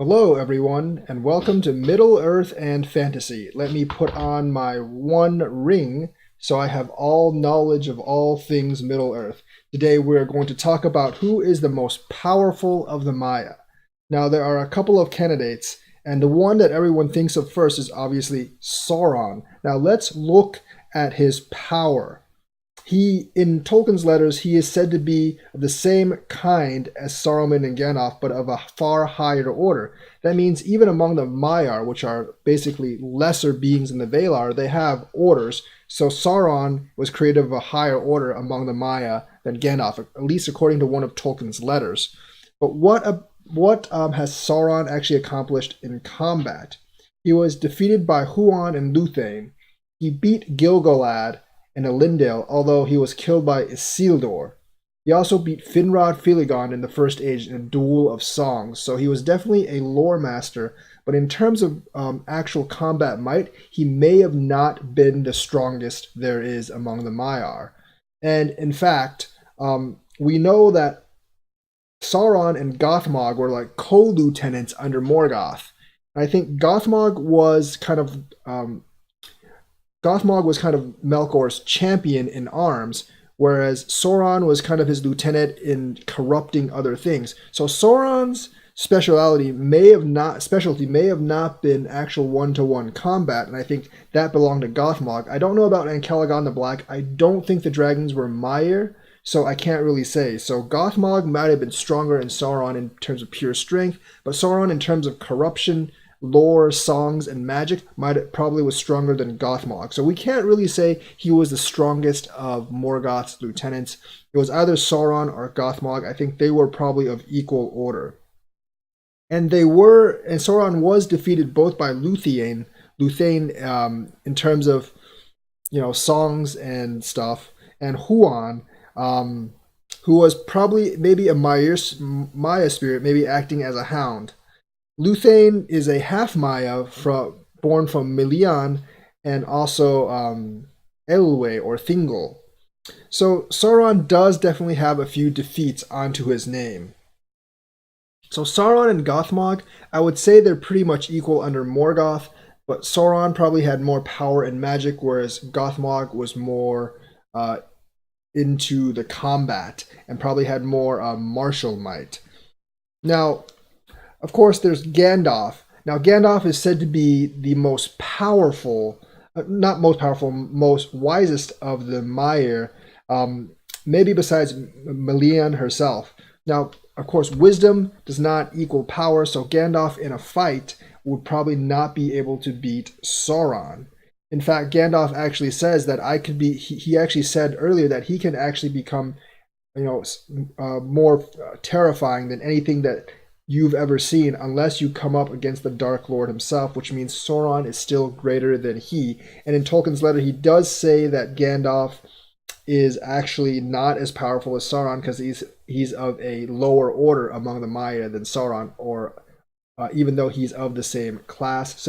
Hello, everyone, and welcome to Middle Earth and Fantasy. Let me put on my one ring so I have all knowledge of all things Middle Earth. Today, we're going to talk about who is the most powerful of the Maya. Now, there are a couple of candidates, and the one that everyone thinks of first is obviously Sauron. Now, let's look at his power. In Tolkien's letters, he is said to be of the same kind as Saruman and Gandalf, but of a far higher order. That means even among the Maiar, which are basically lesser beings in the Valar, they have orders. So Sauron was created of a higher order among the Maya than Gandalf, at least according to one of Tolkien's letters. But what has Sauron actually accomplished in combat? He was defeated by Huan and Luthien. He beat Gil-galad and Elendil, although he was killed by Isildur. He also beat Finrod Filigon in the First Age in a duel of songs, so he was definitely a lore master, but in terms of actual combat might, he may have not been the strongest there is among the Maiar. And in fact, we know that Sauron and Gothmog were like co-lieutenants under Morgoth. I think Gothmog was kind of Melkor's champion in arms, whereas Sauron was kind of his lieutenant in corrupting other things. So Sauron's specialty may have not been actual one-to-one combat, and I think that belonged to Gothmog. I don't know about Ankalagon the Black. I don't think the dragons were Maiar, so I can't really say. So Gothmog might have been stronger than Sauron in terms of pure strength, but Sauron in terms of corruption, lore, songs, and magic probably was stronger than Gothmog. So we can't really say he was the strongest of Morgoth's lieutenants. It was either Sauron or Gothmog. I think they were probably of equal order. And Sauron was defeated both by Luthien in terms of songs and stuff, and Huan, who was probably maybe a Maya spirit, maybe acting as a hound. Luthien is a half Maya born from Milian and also Elwë or Thingol. So Sauron does definitely have a few defeats onto his name. So Sauron and Gothmog, I would say they're pretty much equal under Morgoth, but Sauron probably had more power and magic, whereas Gothmog was more into the combat and probably had more martial might. Now, of course, there's Gandalf. Now, Gandalf is said to be the most powerful, not most powerful, most wisest of the Maiar, maybe besides Melian herself. Now, of course, wisdom does not equal power, so Gandalf in a fight would probably not be able to beat Sauron. In fact, Gandalf actually says that he actually said earlier that he can actually become, more terrifying than anything that you've ever seen unless you come up against the Dark Lord himself, which means Sauron is still greater than he. And in Tolkien's letter, he does say that Gandalf is actually not as powerful as Sauron because he's of a lower order among the Maya than Sauron, or even though he's of the same class,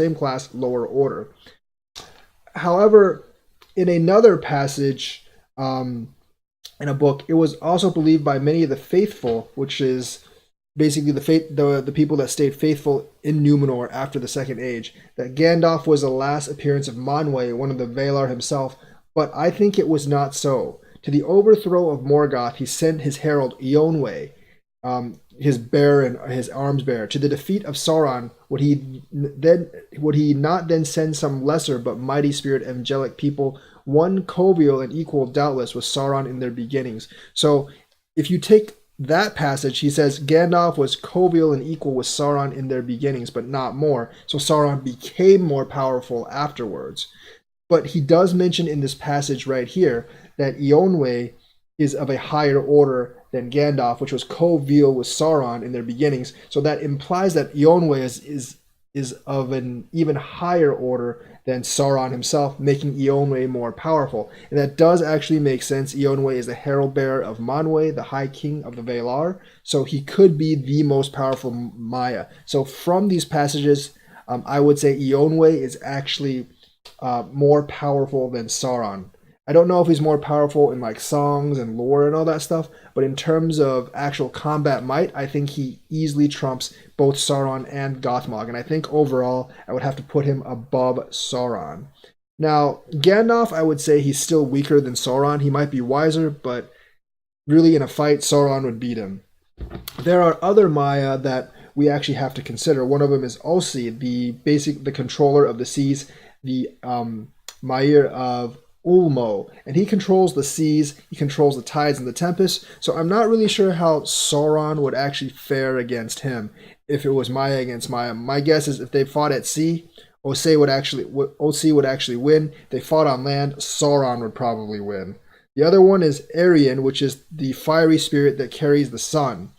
lower order. However, in another passage in a book, it was also believed by many of the faithful, which is basically the people that stayed faithful in Numenor after the Second Age, that Gandalf was the last appearance of Manwë, one of the Valar himself, but I think it was not so. To the overthrow of Morgoth, he sent his herald Eonwë, his bearer and his arms bearer. To the defeat of Sauron, would he not then send some lesser but mighty spirit angelic people, one covial and equal doubtless with Sauron in their beginnings? So if you take that passage, he says Gandalf was covial and equal with Sauron in their beginnings, but not more. So Sauron became more powerful afterwards. But he does mention in this passage right here that Eonwë is of a higher order than Gandalf, which was covial with Sauron in their beginnings. So that implies that Eonwë is of an even higher order than Sauron himself, making Eonwë more powerful. And that does actually make sense. Eonwë is the herald bearer of Manwë, the High King of the Valar, so he could be the most powerful Maya. So from these passages, I would say Eonwë is actually more powerful than Sauron. I don't know if he's more powerful in like songs and lore and all that stuff, but in terms of actual combat might, I think he easily trumps both Sauron and Gothmog, and I think overall I would have to put him above Sauron. Now, Gandalf, I would say he's still weaker than Sauron. He might be wiser, but really in a fight, Sauron would beat him. There are other Maya that we actually have to consider. One of them is Olsi, the controller of the seas, the Maiar of Ulmo, and he controls the seas, he controls the tides and the tempests. So I'm not really sure how Sauron would actually fare against him if it was Maya against Maya. My guess is if they fought at sea, Osei would actually win. If they fought on land, Sauron would probably win. The other one is Arian, which is the fiery spirit that carries the sun.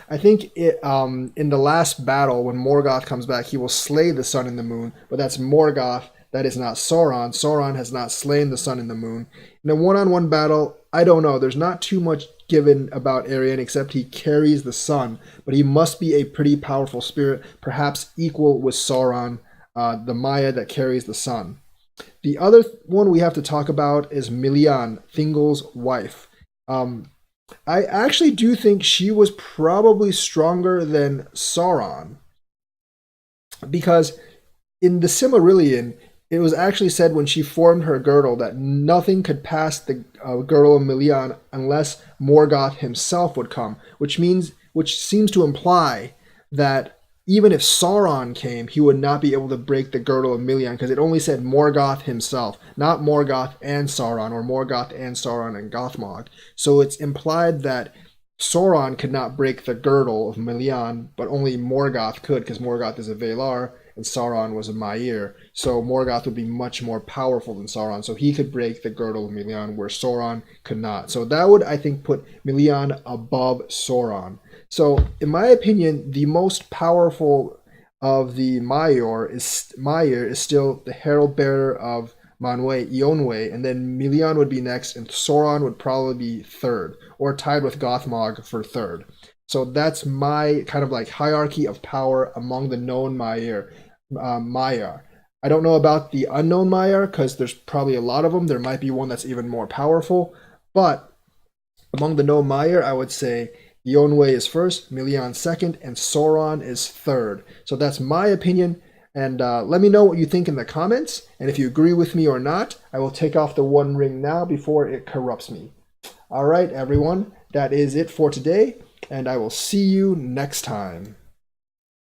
I think in the last battle, when Morgoth comes back, he will slay the sun and the moon, but that's Morgoth. That is not Sauron. Sauron has not slain the sun and the moon. In a one-on-one battle, I don't know. There's not too much given about Arian except he carries the sun, but he must be a pretty powerful spirit, perhaps equal with Sauron, the Maya that carries the sun. The other one we have to talk about is Milian, Thingol's wife. I actually do think she was probably stronger than Sauron because in the Silmarillion, it was actually said when she formed her girdle that nothing could pass the girdle of Milian unless Morgoth himself would come, which seems to imply that even if Sauron came, he would not be able to break the girdle of Milian because it only said Morgoth himself, not Morgoth and Sauron or Morgoth and Sauron and Gothmog. So it's implied that Sauron could not break the girdle of Milian, but only Morgoth could because Morgoth is a Valar and Sauron was a Maiar. So Morgoth would be much more powerful than Sauron, so he could break the girdle of Milian where Sauron could not. So that would, I think, put Milian above Sauron. So, in my opinion, the most powerful of the Maiar is still the Herald Bearer of Manwë, Eonwë, and then Milian would be next, and Sauron would probably be third, or tied with Gothmog for third. So that's my kind of like hierarchy of power among the known Maiar. I don't know about the unknown Maiar because there's probably a lot of them. There might be one that's even more powerful, but among the known Maiar, I would say Eonwë is first, Milian second, and Sauron is third. So that's my opinion. And let me know what you think in the comments. And if you agree with me or not, I will take off the One Ring now before it corrupts me. All right, everyone. That is it for today. And I will see you next time.